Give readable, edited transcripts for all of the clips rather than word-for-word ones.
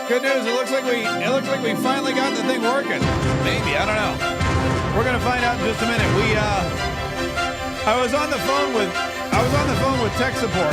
Good news. It looks like we finally got the thing working. Maybe, I don't know. We're gonna find out in just a minute. I was on the phone with tech support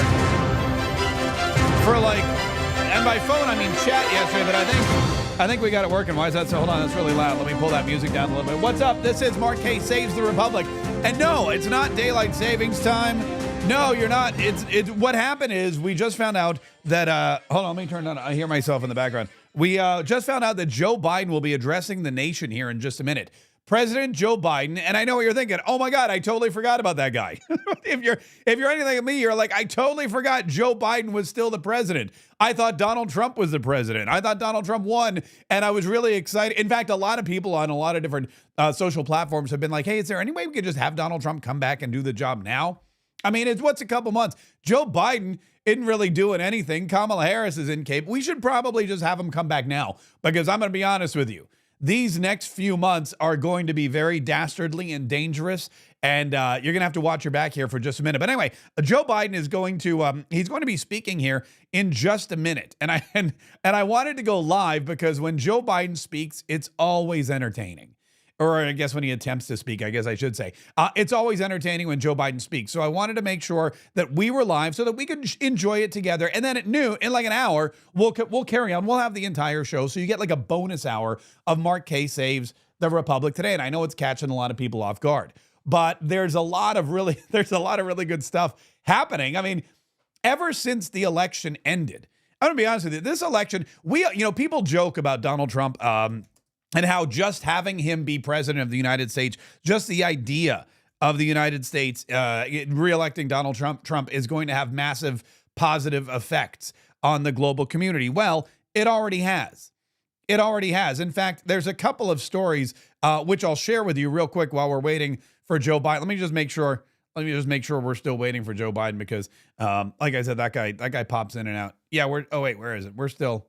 for and by phone I mean chat yesterday, but I think we got it working. Why is that so? Hold on, that's really loud. Let me pull that music down a little bit. What's up? This is Mark Kaye Saves the Republic. And no, it's not daylight savings time. No, you're not. It's what happened is we just found out that hold on, let me turn on. I hear myself in the background. We just found out that Joe Biden will be addressing the nation here in just a minute. President Joe Biden, and I know what you're thinking. Oh my God, I totally forgot about that guy. If you're anything like me, you're like, I totally forgot Joe Biden was still the president. I thought Donald Trump was the president. I thought Donald Trump won, and I was really excited. In fact, a lot of people on a lot of different social platforms have been like, hey, is there any way we could just have Donald Trump come back and do the job now? I mean, what's a couple months? Joe Biden isn't really doing anything. Kamala Harris is incapable. We should probably just have him come back now, because I'm going to be honest with you. These next few months are going to be very dastardly and dangerous, and you're going to have to watch your back here for just a minute. But anyway, Joe Biden is going to he's going to be speaking here in just a minute, and I wanted to go live because when Joe Biden speaks, it's always entertaining. Or I guess when he attempts to speak, I guess I should say. It's always entertaining when Joe Biden speaks. So I wanted to make sure that we were live so that we could enjoy it together. And then at noon, in like an hour, we'll carry on. We'll have the entire show. So you get like a bonus hour of Mark Kaye Saves the Republic today. And I know it's catching a lot of people off guard. But there's a lot of really good stuff happening. I mean, ever since the election ended, I'm going to be honest with you, this election, people joke about Donald Trump, and how just having him be president of the United States, just the idea of the United States re-electing Donald Trump is going to have massive positive effects on the global community. Well, it already has. It already has. In fact, there's a couple of stories which I'll share with you real quick while we're waiting for Joe Biden. Let me just make sure we're still waiting for Joe Biden because, like I said, that guy pops in and out. Yeah, where is it? We're still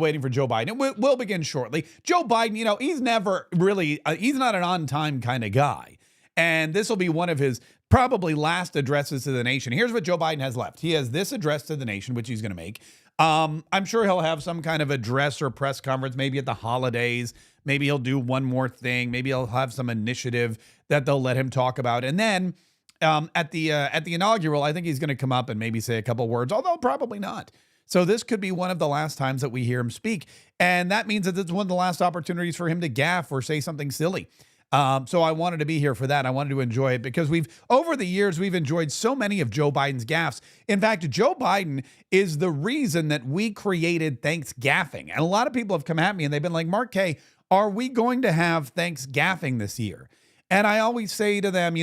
waiting for Joe Biden. We'll begin shortly. Joe Biden, he's never really, he's not an on-time kind of guy. And this will be one of his probably last addresses to the nation. Here's what Joe Biden has left. He has this address to the nation, which he's going to make. I'm sure he'll have some kind of address or press conference, maybe at the holidays. Maybe he'll do one more thing. Maybe he'll have some initiative that they'll let him talk about. And then at the inaugural, I think he's going to come up and maybe say a couple words, although probably not. So this could be one of the last times that we hear him speak. And that means that it's one of the last opportunities for him to gaffe or say something silly. So I wanted to be here for that. I wanted to enjoy it because over the years, we've enjoyed so many of Joe Biden's gaffes. In fact, Joe Biden is the reason that we created Thanksgaffing. And a lot of people have come at me and they've been like, Mark Kaye, are we going to have Thanksgaffing this year? And I always say to them,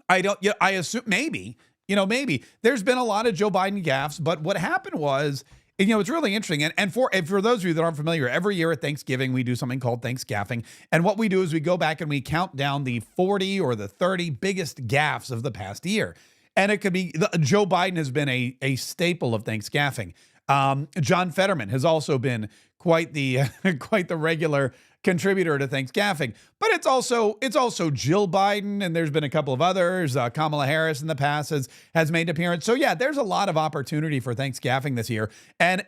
I assume maybe. Maybe there's been a lot of Joe Biden gaffes, but what happened was, it's really interesting. And for those of you that aren't familiar, every year at Thanksgiving, we do something called Thanksgaffing. And what we do is we go back and we count down the 40 or the 30 biggest gaffes of the past year. And it could be, Joe Biden has been a staple of Thanksgaffing. John Fetterman has also been quite the regular contributor to Thanksgaffing, but it's also Jill Biden, and there's been a couple of others. Kamala Harris in the past has made an appearance. So yeah, there's a lot of opportunity for Thanksgaffing this year, and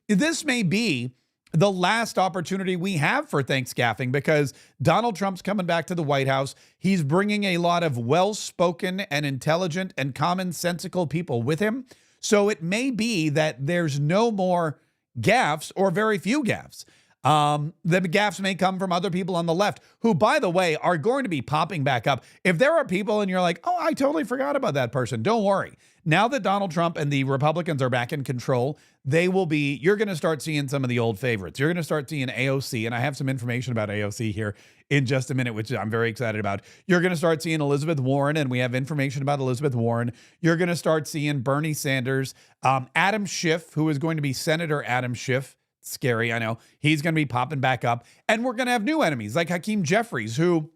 this may be the last opportunity we have for Thanksgaffing because Donald Trump's coming back to the White House. He's bringing a lot of well-spoken and intelligent and commonsensical people with him. So it may be that there's no more gaffes or very few gaffes. The gaffes may come from other people on the left who, by the way, are going to be popping back up. If there are people and you're like, oh, I totally forgot about that person, don't worry. Now that Donald Trump and the Republicans are back in control, you're going to start seeing some of the old favorites. You're going to start seeing AOC, and I have some information about AOC here in just a minute, which I'm very excited about. You're going to start seeing Elizabeth Warren, and we have information about Elizabeth Warren. You're going to start seeing Bernie Sanders, Adam Schiff, who is going to be Senator Adam Schiff. Scary, I know. He's going to be popping back up, and we're going to have new enemies like Hakeem Jeffries, who,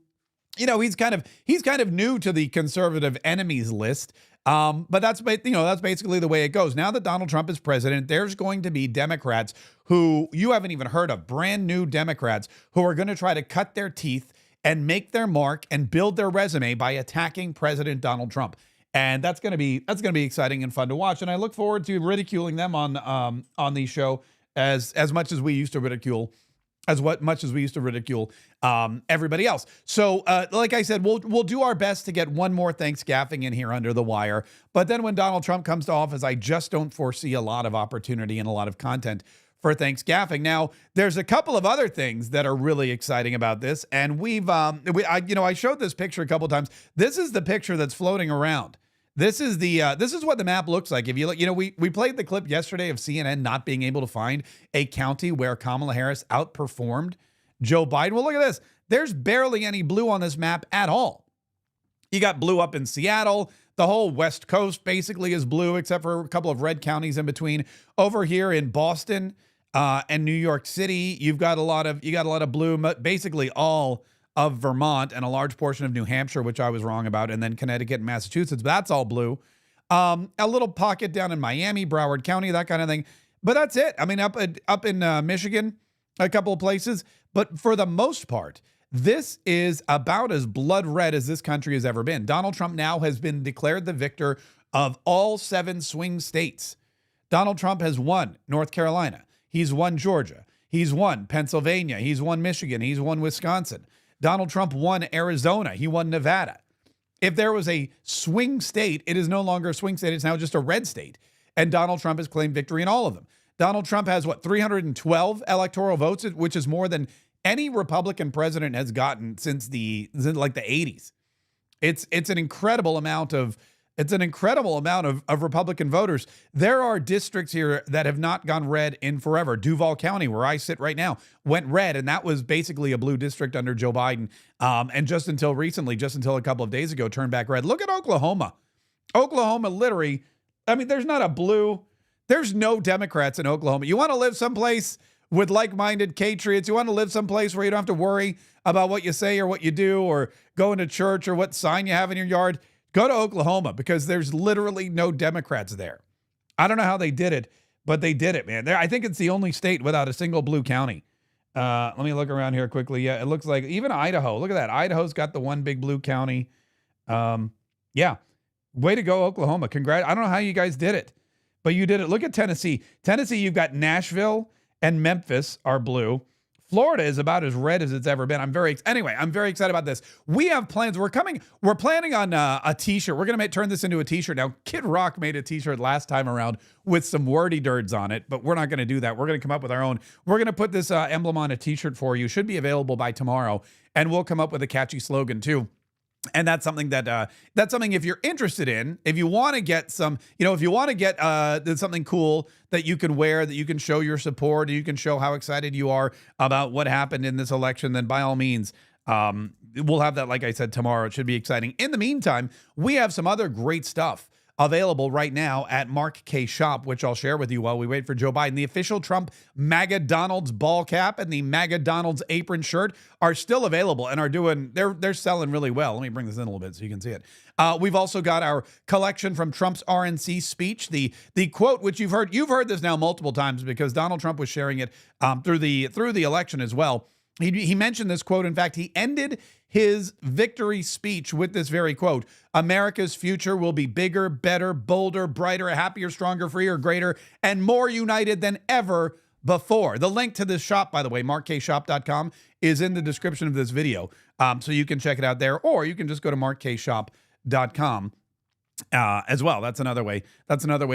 he's kind of new to the conservative enemies list. But that's basically the way it goes. Now that Donald Trump is president, there's going to be Democrats who you haven't even heard of, brand new Democrats who are going to try to cut their teeth and make their mark and build their resume by attacking President Donald Trump. And that's going to be exciting and fun to watch. And I look forward to ridiculing them on the show as much as we used to ridicule everybody else. So, like I said, we'll do our best to get one more Thanksgiving in here under the wire. But then when Donald Trump comes to office, I just don't foresee a lot of opportunity and a lot of content for Thanksgiving. Now, there's a couple of other things that are really exciting about this, and I showed this picture a couple of times. This is the picture that's floating around. This is what the map looks like. If you look, we played the clip yesterday of CNN not being able to find a county where Kamala Harris outperformed Joe Biden. Well, look at this. There's barely any blue on this map at all. You got blue up in Seattle. The whole West Coast basically is blue, except for a couple of red counties in between. Over here in Boston and New York City, you got a lot of blue. Basically all of Vermont and a large portion of New Hampshire, which I was wrong about, and then Connecticut and Massachusetts. But that's all blue. A little pocket down in Miami, Broward County, that kind of thing. But that's it. I mean, up in Michigan, a couple of places. But for the most part, this is about as blood red as this country has ever been. Donald Trump now has been declared the victor of all 7 swing states. Donald Trump has won North Carolina. He's won Georgia. He's won Pennsylvania. He's won Michigan. He's won Wisconsin. Donald Trump won Arizona. He won Nevada. If there was a swing state, it is no longer a swing state. It's now just a red state. And Donald Trump has claimed victory in all of them. Donald Trump has, 312 electoral votes, which is more than any Republican president has gotten since the 80s. It's an incredible amount of Republican voters. There are districts here that have not gone red in forever. Duval County, where I sit right now, went red, and that was basically a blue district under Joe Biden. And just until a couple of days ago, turned back red. Look at Oklahoma. Oklahoma, literally, I mean, there's no Democrats in Oklahoma. You want to live someplace with like-minded patriots? You want to live someplace where you don't have to worry about what you say or what you do or going to church or what sign you have in your yard? Go to Oklahoma, because there's literally no Democrats there. I don't know how they did it, but they did it, man. I think it's the only state without a single blue county. Let me look around here quickly. Yeah, it looks like even Idaho. Look at that. Idaho's got the one big blue county. Yeah. Way to go, Oklahoma. Congrats. I don't know how you guys did it, but you did it. Look at Tennessee. Tennessee, you've got Nashville and Memphis are blue. Florida is about as red as it's ever been. I'm very excited about this. We have plans. We're planning on a t-shirt. We're going to turn this into a t-shirt. Now, Kid Rock made a t-shirt last time around with some wordy dirds on it, but we're not going to do that. We're going to come up with our own. We're going to put this emblem on a t-shirt for you. Should be available by tomorrow, and we'll come up with a catchy slogan too. And that's something if you're interested in, if you want to get some, if you want to get something cool that you can wear, that you can show your support, you can show how excited you are about what happened in this election, then by all means, we'll have that, like I said, tomorrow. It should be exciting. In the meantime, we have some other great stuff available right now at Mark Kaye Shop, which I'll share with you while we wait for Joe Biden. The official Trump MAGA Donald's ball cap and the MAGA Donald's apron shirt are still available and they're selling really well. Let me bring this in a little bit so you can see it. We've also got our collection from Trump's RNC speech, the quote, which you've heard this now multiple times because Donald Trump was sharing it through the election as well. He mentioned this quote. In fact, he ended his victory speech with this very quote: "America's future will be bigger, better, bolder, brighter, happier, stronger, freer, greater, and more united than ever before." The link to this shop, by the way, markkshop.com, is in the description of this video. So you can check it out there, or you can just go to markkshop.com. As well. That's another way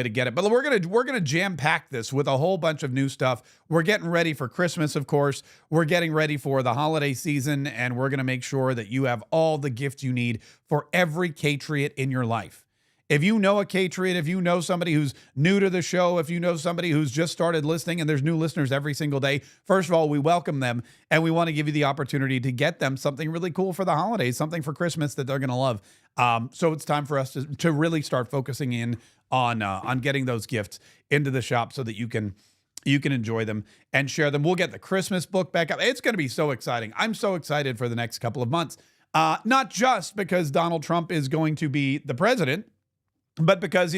to get it. But we're gonna jam pack this with a whole bunch of new stuff. We're getting ready for Christmas, of course. We're getting ready for the holiday season, and we're gonna make sure that you have all the gifts you need for every Patriot in your life. If you know a Patriot, if you know somebody who's new to the show, if you know somebody who's just started listening, and there's new listeners every single day, first of all, we welcome them, and we want to give you the opportunity to get them something really cool for the holidays, something for Christmas that they're going to love. So it's time for us to really start focusing in on getting those gifts into the shop so that you can enjoy them and share them. We'll get the Christmas book back up. It's going to be so exciting. I'm so excited for the next couple of months, not just because Donald Trump is going to be the president, but because,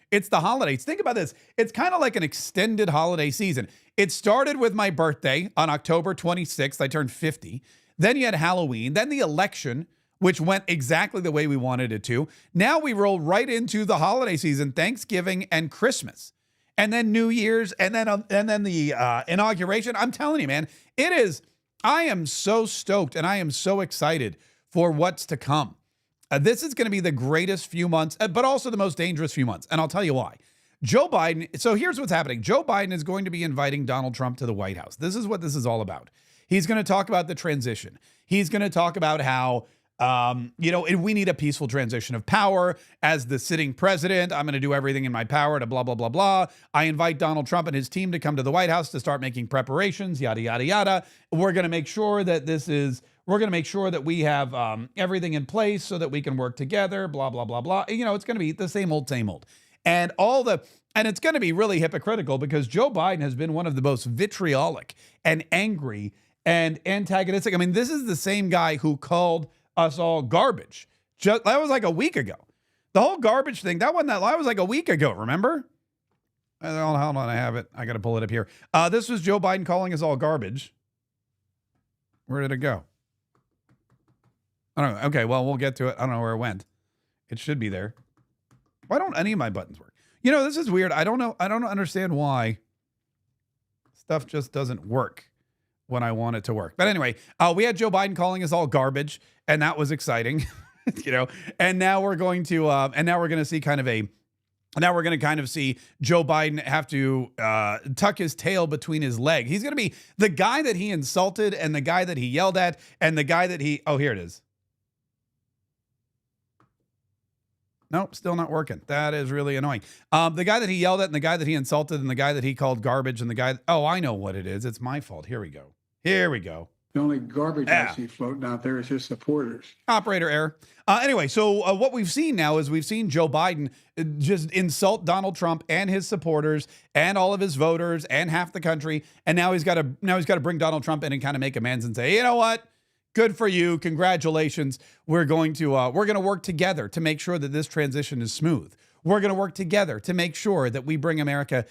it's the holidays. Think about this. It's kind of like an extended holiday season. It started with my birthday on October 26th. I turned 50. Then you had Halloween. Then the election which went exactly the way we wanted it to. Now we roll right into the holiday season, Thanksgiving and Christmas, and then New Year's, and then the inauguration. I'm telling you, man, it is. I am so stoked and I am so excited for what's to come. This is going to be the greatest few months, but also the most dangerous few months. And I'll tell you why. Joe Biden. So here's what's happening. Joe Biden is going to be inviting Donald Trump to the White House. This is what this is all about. He's going to talk about the transition. He's going to talk about how, we need a peaceful transition of power. As the sitting president, I'm going to do everything in my power to blah, blah, blah, blah. I invite Donald Trump and his team to come to the White House to start making preparations, yada, yada, yada. We're going to make sure that we have everything in place so that we can work together, blah, blah, blah, blah. It's going to be the same old, same old. And it's going to be really hypocritical because Joe Biden has been one of the most vitriolic and angry and antagonistic. I mean, this is the same guy who called us all garbage. That was like a week ago. The whole garbage thing, that was like a week ago, remember? Hold on, I have it. I got to pull it up here. This was Joe Biden calling us all garbage. Where did it go? I don't know. Okay, well, we'll get to it. I don't know where it went. It should be there. Why don't any of my buttons work? This is weird. I don't know. I don't understand why stuff just doesn't work when I want it to work. But anyway, we had Joe Biden calling us all garbage, and that was exciting, and now we're going to see see Joe Biden have to tuck his tail between his legs. He's going to be the guy that he insulted and the guy that he yelled at and the guy that here it is. Nope, still not working. That is really annoying. The guy that he yelled at and the guy that he insulted and the guy that he called garbage and the guy... I know what it is. It's my fault. Here we go. The only garbage I see floating out there is his supporters. Operator error. Anyway, so what we've seen now is we've seen Joe Biden just insult Donald Trump and his supporters and all of his voters and half the country. And now he's got to bring Donald Trump in and kind of make amends and say, you know what? Good for you. Congratulations. We're going to work together to make sure that this transition is smooth. We're going to work together to make sure that we bring America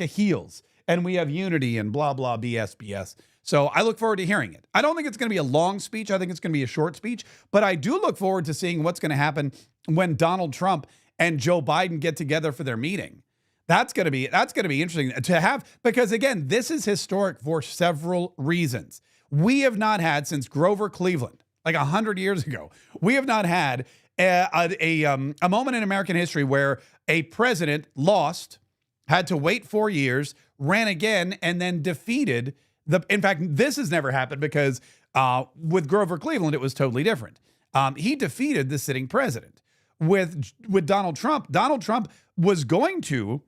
heals and we have unity and blah, blah, BS. So I look forward to hearing it. I don't think it's going to be a long speech. I think it's going to be a short speech, but I do look forward to seeing what's going to happen when Donald Trump and Joe Biden get together for their meeting. That's going to be interesting to have, because again, this is historic for several reasons. We have not had, since Grover Cleveland, like 100 years ago, we have not had a moment in American history where a president lost, had to wait 4 years, ran again, and then defeated in fact, this has never happened because with Grover Cleveland, it was totally different. He defeated the sitting president. With Donald Trump was going to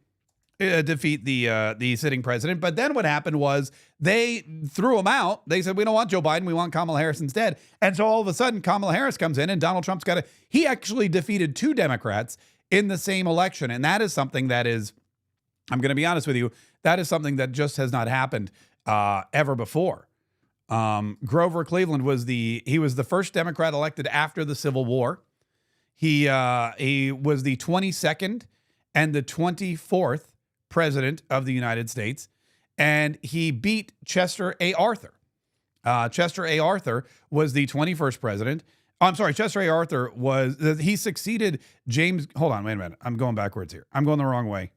defeat the sitting president. But then what happened was they threw him out. They said, we don't want Joe Biden. We want Kamala Harris instead. And so all of a sudden, Kamala Harris comes in and Donald Trump's he actually defeated 2 Democrats in the same election. And that is something that is, I'm going to be honest with you, that is something that just has not happened ever before. Grover Cleveland was the first Democrat elected after the Civil War. He was the 22nd and the 24th president of the United States, and he beat Chester A. Arthur. Chester A. Arthur was the 21st president. I'm sorry, Chester A. Arthur he succeeded James. Hold on, wait a minute. I'm going backwards here. I'm going the wrong way.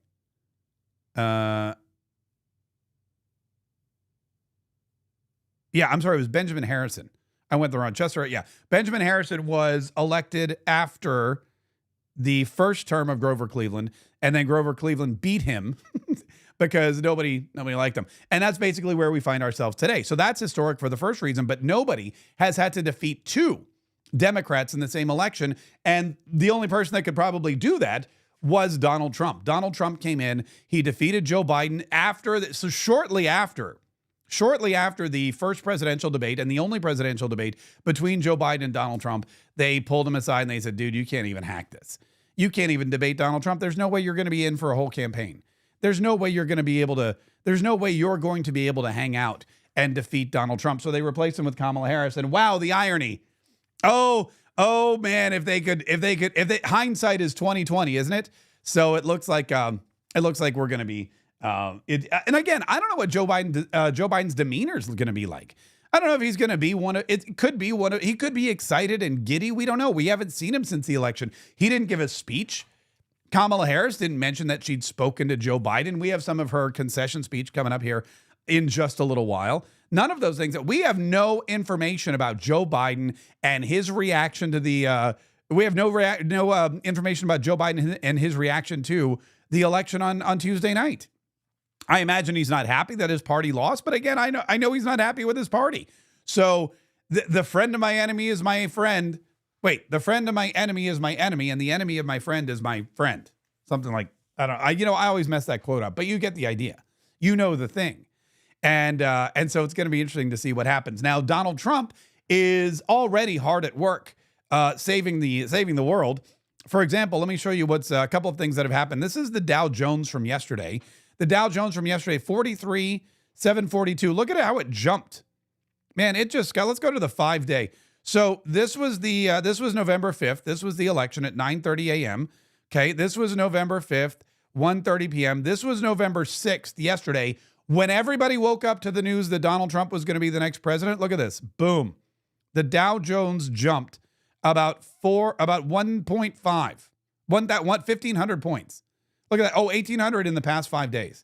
Yeah, I'm sorry. It was Benjamin Harrison. I went the wrong. Benjamin Harrison was elected after the first term of Grover Cleveland, and then Grover Cleveland beat him because nobody liked him. And that's basically where we find ourselves today. So that's historic for the first reason, but nobody has had to defeat 2 Democrats in the same election. And the only person that could probably do that was Donald Trump. Donald Trump came in, he defeated Joe Biden shortly after the first presidential debate and the only presidential debate between Joe Biden and Donald Trump. They pulled him aside and they said, dude, you can't even hack this. You can't even debate Donald Trump. There's no way you're going to be in for a whole campaign. There's no way you're going to be able to hang out and defeat Donald Trump. So they replaced him with Kamala Harris. And wow, the irony. Oh man, if hindsight is 20/20, isn't it? So it looks like we're going to be, and again, I don't know what Joe Biden's demeanor is going to be like. I don't know if he's going to be one of, it could be one of, he could be excited and giddy. We don't know. We haven't seen him since the election. He didn't give a speech. Kamala Harris didn't mention that she'd spoken to Joe Biden. We have some of her concession speech coming up here in just a little while. None of those things. We have no information about Joe Biden and his reaction to the, we have no information about Joe Biden and his reaction to the election on Tuesday night. I imagine he's not happy that his party lost, but again, I know he's not happy with his party. So the friend of my enemy is my friend. Wait, the friend of my enemy is my enemy, and the enemy of my friend is my friend. Something like, I always mess that quote up, but you get the idea. You know the thing. And so it's going to be interesting to see what happens. Now, Donald Trump is already hard at work saving the world. For example, let me show you what's a couple of things that have happened. This is the Dow Jones from yesterday. The Dow Jones from yesterday, 43,742. Look at how it jumped. Man, it just got, let's go to the 5-day. So this was November 5th. This was the election at 9:30 a.m. Okay, this was November 5th, 1:30 p.m. This was November 6th, yesterday, when everybody woke up to the news that Donald Trump was going to be the next president. Look at this. Boom. The Dow Jones jumped about 1.5, 1,500 points. Look at that. Oh, 1,800 in the past 5 days.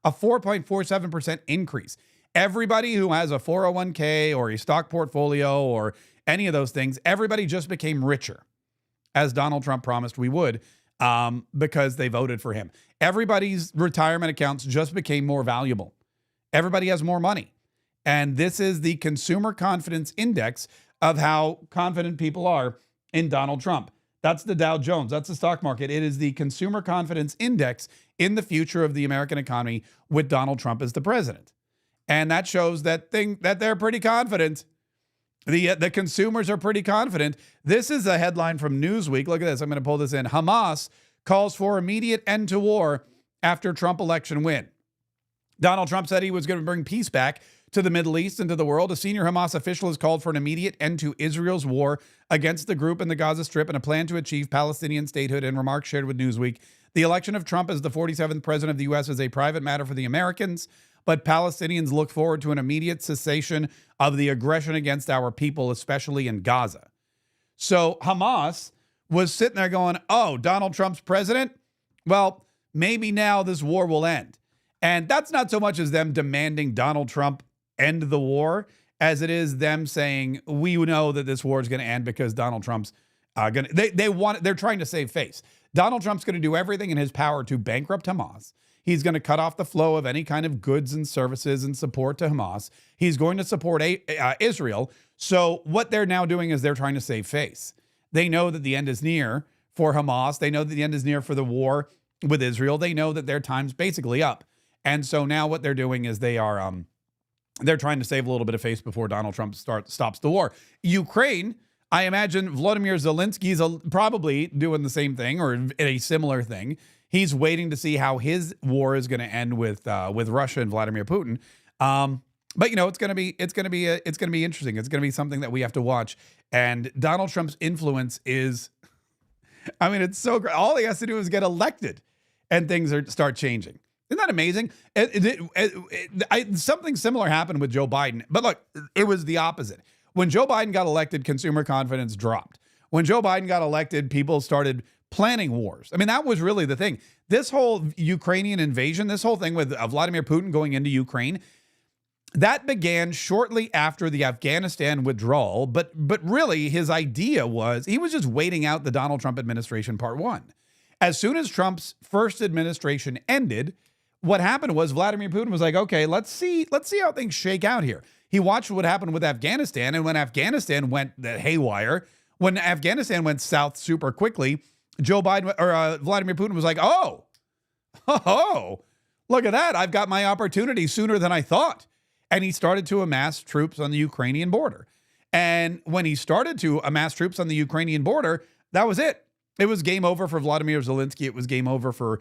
A 4.47% increase. Everybody who has a 401k or a stock portfolio or any of those things, everybody just became richer, as Donald Trump promised we would, because they voted for him. Everybody's retirement accounts just became more valuable. Everybody has more money. And this is the consumer confidence index of how confident people are in Donald Trump. That's the Dow Jones. That's the stock market. It is the consumer confidence index in the future of the American economy with Donald Trump as the president. And that shows that they're pretty confident. The consumers are pretty confident. This is a headline from Newsweek. Look at this. I'm going to pull this in. Hamas calls for immediate end to war after Trump election win. Donald Trump said he was going to bring peace back to the Middle East and to the world. A senior Hamas official has called for an immediate end to Israel's war against the group in the Gaza Strip and a plan to achieve Palestinian statehood. In remarks shared with Newsweek, the election of Trump as the 47th president of the U.S. is a private matter for the Americans, but Palestinians look forward to an immediate cessation of the aggression against our people, especially in Gaza. So Hamas was sitting there going, oh, Donald Trump's president? Well, maybe now this war will end. And that's not so much as them demanding Donald Trump end the war as it is them saying, we know that this war is going to end because Donald Trump's going to, they're trying to save face. Donald Trump's going to do everything in his power to bankrupt Hamas. He's going to cut off the flow of any kind of goods and services and support to Hamas. He's going to support Israel. So what they're now doing is they're trying to save face. They know that the end is near for Hamas. They know that the end is near for the war with Israel. They know that their time's basically up. And so now what they're doing is they're trying to save a little bit of face before Donald Trump stops the war. Ukraine, I imagine Volodymyr Zelensky's probably doing the same thing or a similar thing. He's waiting to see how his war is going to end with Russia and Vladimir Putin. But it's going to be interesting. It's going to be something that we have to watch. And Donald Trump's influence is, it's so great. All he has to do is get elected, and things start changing. Isn't that amazing? Something similar happened with Joe Biden. But look, it was the opposite. When Joe Biden got elected, consumer confidence dropped. When Joe Biden got elected, people started planning wars. That was really the thing. This whole Ukrainian invasion, this whole thing with Vladimir Putin going into Ukraine, that began shortly after the Afghanistan withdrawal. But really, his idea was he was just waiting out the Donald Trump administration part one. As soon as Trump's first administration ended, what happened was Vladimir Putin was like, okay, let's see how things shake out here. He watched what happened with Afghanistan, and when Afghanistan went haywire, when Afghanistan went south super quickly, Vladimir Putin was like, oh, look at that. I've got my opportunity sooner than I thought. And he started to amass troops on the Ukrainian border. And when he started to amass troops on the Ukrainian border, that was it. It was game over for Vladimir Zelensky. It was game over for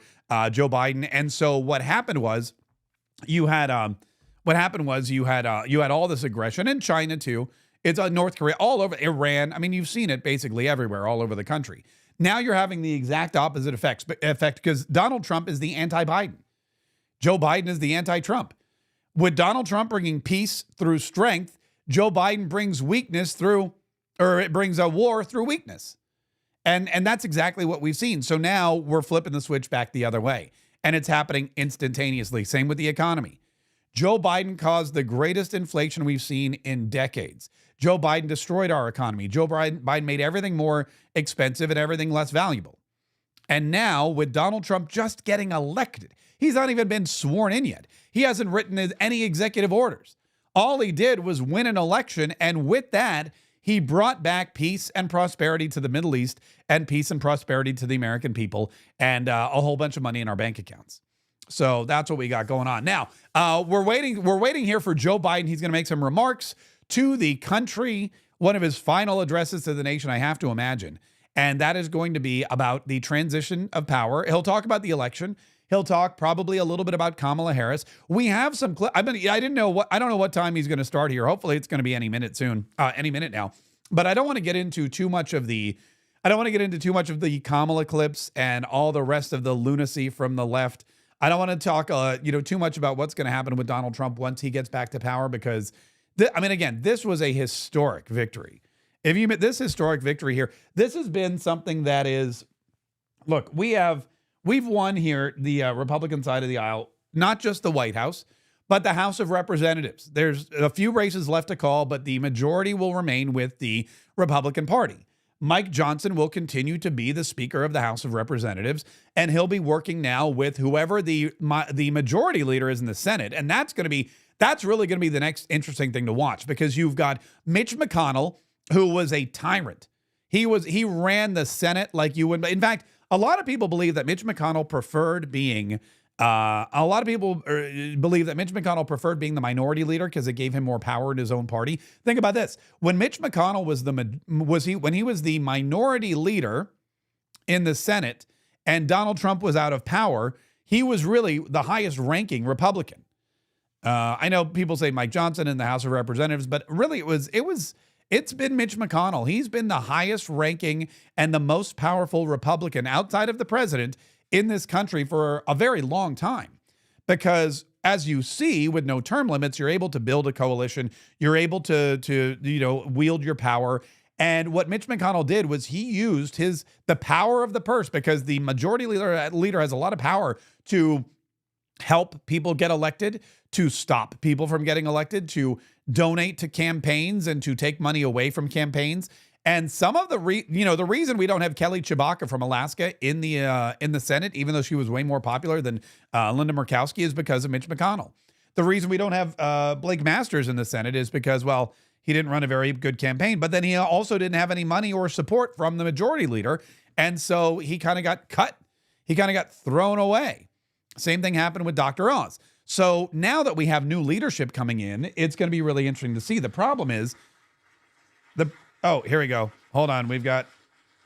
Joe Biden. And so what happened was you had all this aggression in China too. It's North Korea, all over Iran. You've seen it basically everywhere, all over the country. Now you're having the exact opposite effect because Donald Trump is the anti-Biden. Joe Biden is the anti-Trump. With Donald Trump bringing peace through strength, Joe Biden brings weakness through, or it brings a war through weakness. And that's exactly what we've seen. So now we're flipping the switch back the other way. And it's happening instantaneously. Same with the economy. Joe Biden caused the greatest inflation we've seen in decades. Joe Biden destroyed our economy. Joe Biden made everything more expensive and everything less valuable. And now with Donald Trump just getting elected, he's not even been sworn in yet. He hasn't written any executive orders. All he did was win an election. And with that, he brought back peace and prosperity to the Middle East and peace and prosperity to the American people and a whole bunch of money in our bank accounts. So that's what we got going on. Now, we're waiting here for Joe Biden. He's going to make some remarks to the country, one of his final addresses to the nation, I have to imagine. And that is going to be about the transition of power. He'll talk about the election. He'll talk probably a little bit about Kamala Harris. We have some I don't know what time he's going to start here. Hopefully it's going to be any minute soon, any minute now. But I don't want to get into too much of the Kamala clips and all the rest of the lunacy from the left. I don't want to talk too much about what's going to happen with Donald Trump once he gets back to power, because again, this was a historic victory. If you this historic victory here, this has been something that is, look, we've won here, the Republican side of the aisle, not just the White House, but the House of Representatives. There's a few races left to call, but the majority will remain with the Republican Party. Mike Johnson will continue to be the Speaker of the House of Representatives, and he'll be working now with whoever the majority leader is in the Senate. And that's really going to be the next interesting thing to watch, because you've got Mitch McConnell, who was a tyrant. He ran the Senate like you would. In fact, a lot of people believe that Mitch McConnell preferred being the minority leader because it gave him more power in his own party. Think about this. When Mitch McConnell when he was the minority leader in the Senate and Donald Trump was out of power, he was really the highest ranking Republican. I know people say Mike Johnson in the House of Representatives, but really it's been Mitch McConnell. He's been the highest ranking and the most powerful Republican outside of the president in this country for a very long time. Because as you see, with no term limits, you're able to build a coalition. You're able to wield your power. And what Mitch McConnell did was he used the power of the purse, because the majority leader has a lot of power to help people get elected, to stop people from getting elected, to donate to campaigns and to take money away from campaigns. And some of the reason we don't have Kelly Chewbacca from Alaska in the Senate, even though she was way more popular than Linda Murkowski, is because of Mitch McConnell. The reason we don't have Blake Masters in the Senate is because, well, he didn't run a very good campaign, but then he also didn't have any money or support from the majority leader. And so he kind of got cut. He kind of got thrown away. Same thing happened with Dr. Oz. So now that we have new leadership coming in, it's going to be really interesting to see. The problem is oh, here we go. Hold on. We've got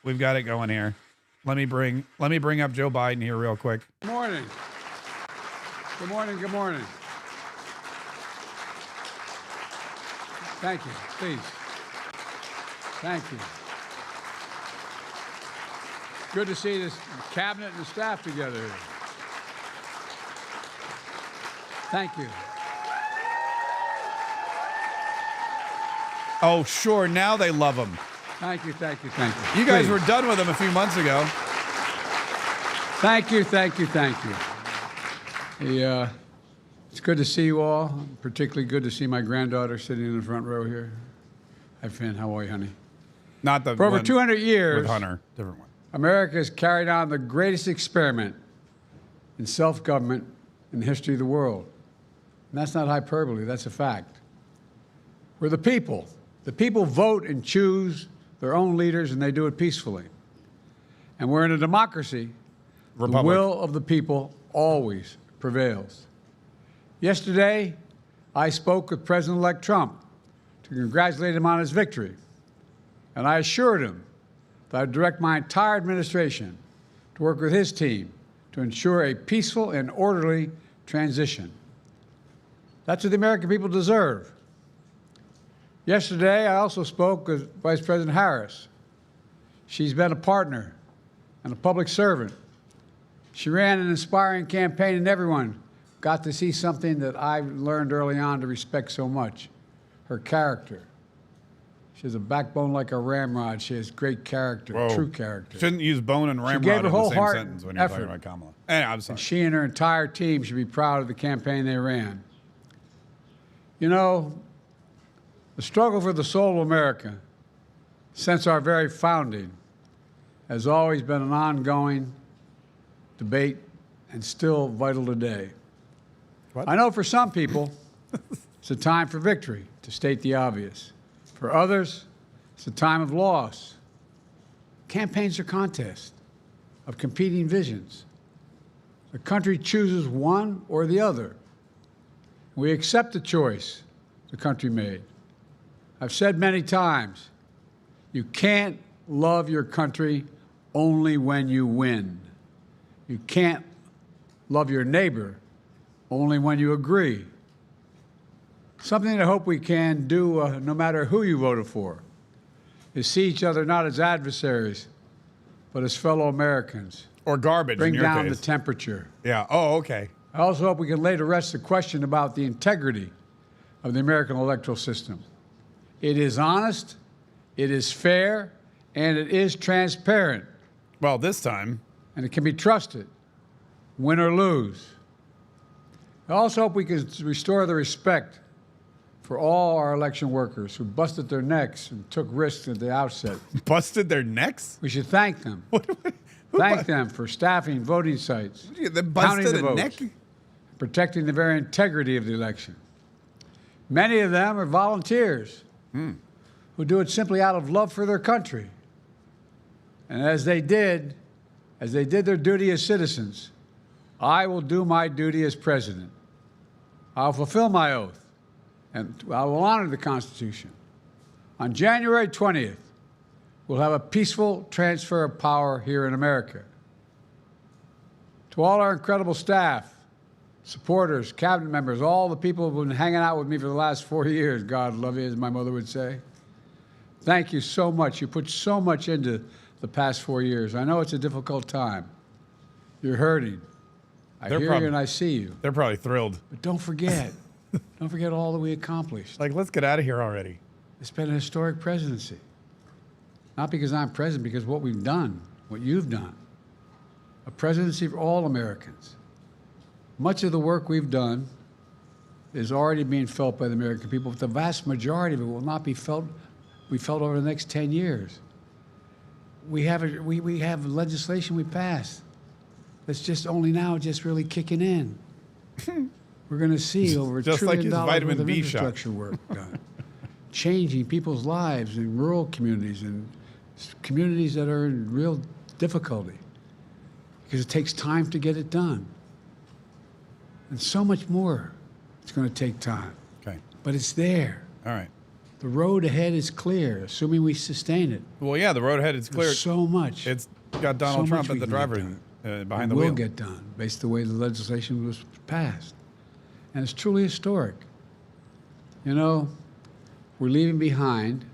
it going here. Let me bring up Joe Biden here real quick. Good morning. Good morning. Good morning. Thank you. Please. Thank you. Good to see this cabinet and the staff together here. Thank you. Oh, sure. Now they love him. Thank you, thank you, thank you. You guys were done with him a few months ago. Thank you, thank you, thank you. It's good to see you all. Particularly good to see my granddaughter sitting in the front row here. Hi, Finn. How are you, honey? Not the For over 200 years, with Hunter, different one. America has carried on the greatest experiment in self-government in the history of the world. And that's not hyperbole, that's a fact. We're the people. The people vote and choose their own leaders, and they do it peacefully. And we're in a democracy. Republic. The will of the people always prevails. Yesterday, I spoke with President-elect Trump to congratulate him on his victory. And I assured him that I'd direct my entire administration to work with his team to ensure a peaceful and orderly transition. That's what the American people deserve. Yesterday, I also spoke with Vice President Harris. She's been a partner and a public servant. She ran an inspiring campaign, and everyone got to see something that I learned early on to respect so much: her character. She has a backbone like a ramrod. She has great character, Whoa. true character. Shouldn't use bone and ramrod gave in her the whole same heart sentence when you're talking effort. about Kamala. Anyway, I'm sorry. And she and her entire team should be proud of the campaign they ran. You know, the struggle for the soul of America, since our very founding, has always been an ongoing debate and still vital today. What? I know for some people, it's a time for victory, to state the obvious. For others, it's a time of loss. Campaigns are contests of competing visions. The country chooses one or the other. We accept the choice the country made. I've said many times, you can't love your country only when you win. You can't love your neighbor only when you agree. Something I hope we can do, no matter who you voted for, is see each other not as adversaries, but as fellow Americans. Or garbage Bring in your down case. the temperature. Yeah. Oh, okay. I also hope we can lay to rest the question about the integrity of the American electoral system. It is honest, it is fair, and it is transparent. Well, this time. And it can be trusted, win or lose. I also hope we can restore the respect for all our election workers who busted their necks and took risks at the outset. Busted their necks? We should thank them. Thank them for staffing voting sites, They counting busted the a votes, neck? protecting the very integrity of the election. Many of them are volunteers who do it simply out of love for their country. And as they did their duty as citizens, I will do my duty as president. I'll fulfill my oath, and I will honor the Constitution. On January 20th, we'll have a peaceful transfer of power here in America. To all our incredible staff, supporters, cabinet members, all the people who've been hanging out with me for the last 4 years, God love you, as my mother would say. Thank you so much. You put so much into the past 4 years. I know it's a difficult time. You're hurting. I hear you and I see you. They're probably thrilled. But don't forget all that we accomplished. Like, let's get out of here already. It's been a historic presidency. Not because I'm president, because what we've done, what you've done. A presidency for all Americans. Much of the work we've done is already being felt by the American people, but the vast majority of it will not be felt over the next 10 years. We have legislation we passed that's just only now just really kicking in. We're going to see over $1 Just like trillion his worth vitamin of B shot. infrastructure work done, changing people's lives in rural communities and communities that are in real difficulty because it takes time to get it done. And so much more. It's going to take time. Okay. But it's there. All right. The road ahead is clear, assuming we sustain it. Well, yeah, the road ahead is clear. There's so much. It's got Donald so Trump much at the we can driver get done. behind the will wheel. get done based on the way the legislation was passed. And it's truly historic. You know, we're leaving behind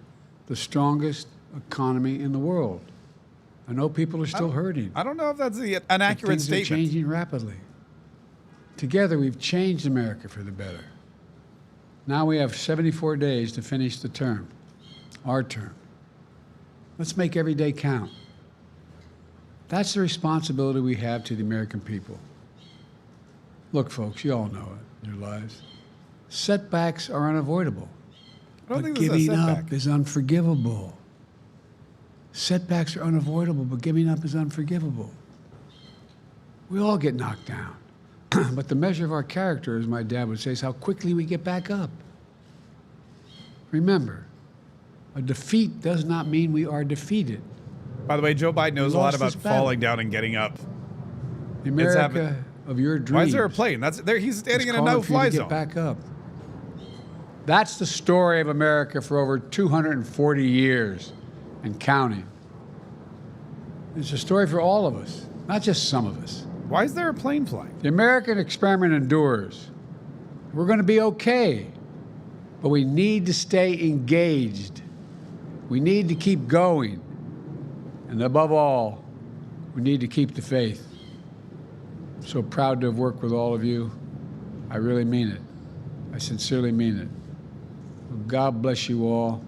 the strongest economy in the world. I know people are still hurting. I don't know if that's an but accurate things statement. are changing rapidly. Together, we've changed America for the better. Now we have 74 days to finish the term, our term. Let's make every day count. That's the responsibility we have to the American people. Look, folks, you all know it in your lives. Setbacks are unavoidable. I don't But think this is a giving setback. up is unforgivable. Setbacks are unavoidable, but giving up is unforgivable. We all get knocked down. But the measure of our character, as my dad would say, is how quickly we get back up. Remember, a defeat does not mean we are defeated. By the way, Joe Biden knows a lot lost about this battle. falling down and getting up. The America happened. of your dreams. Why is there a plane? That's there. He's standing is in a calling for you no-fly to zone. Get back up. That's the story of America for over 240 years and counting. It's a story for all of us, not just some of us. Why is there a plane flying? The American experiment endures. We're going to be okay, but we need to stay engaged. We need to keep going. And above all, we need to keep the faith. I'm so proud to have worked with all of you. I really mean it. I sincerely mean it. God bless you all.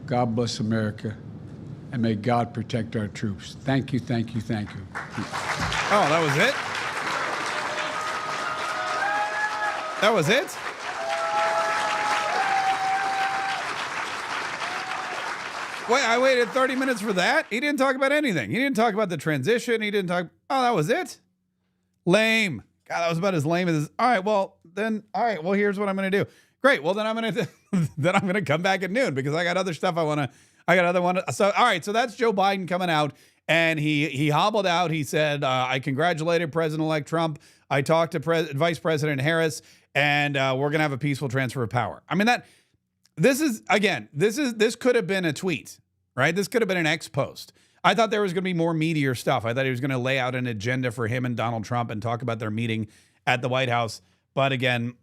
God bless America. And may God protect our troops. Thank you, thank you, thank you. Oh, that was it? That was it? Wait, I waited 30 minutes for that? He didn't talk about anything. He didn't talk about the transition. He didn't talk. Oh, that was it? Lame. God, that was about as lame as. All right, well, here's what I'm going to do. Great. Well, then I'm going to come back at noon because I got other stuff I got other one. So, all right. So that's Joe Biden coming out, and he hobbled out. He said, I congratulated President-elect Trump. I talked to Vice President Harris, and we're going to have a peaceful transfer of power. I mean, this could have been a tweet, right? This could have been an X post. I thought there was going to be more meatier stuff. I thought he was going to lay out an agenda for him and Donald Trump and talk about their meeting at the White House. But again,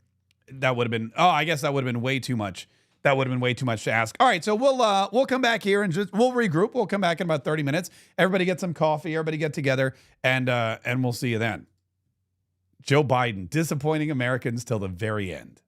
that would have been, I guess that would have been way too much. That would have been way too much to ask. All right, so we'll come back here and we'll regroup. We'll come back in about 30 minutes. Everybody get some coffee. Everybody get together, and we'll see you then. Joe Biden disappointing Americans till the very end.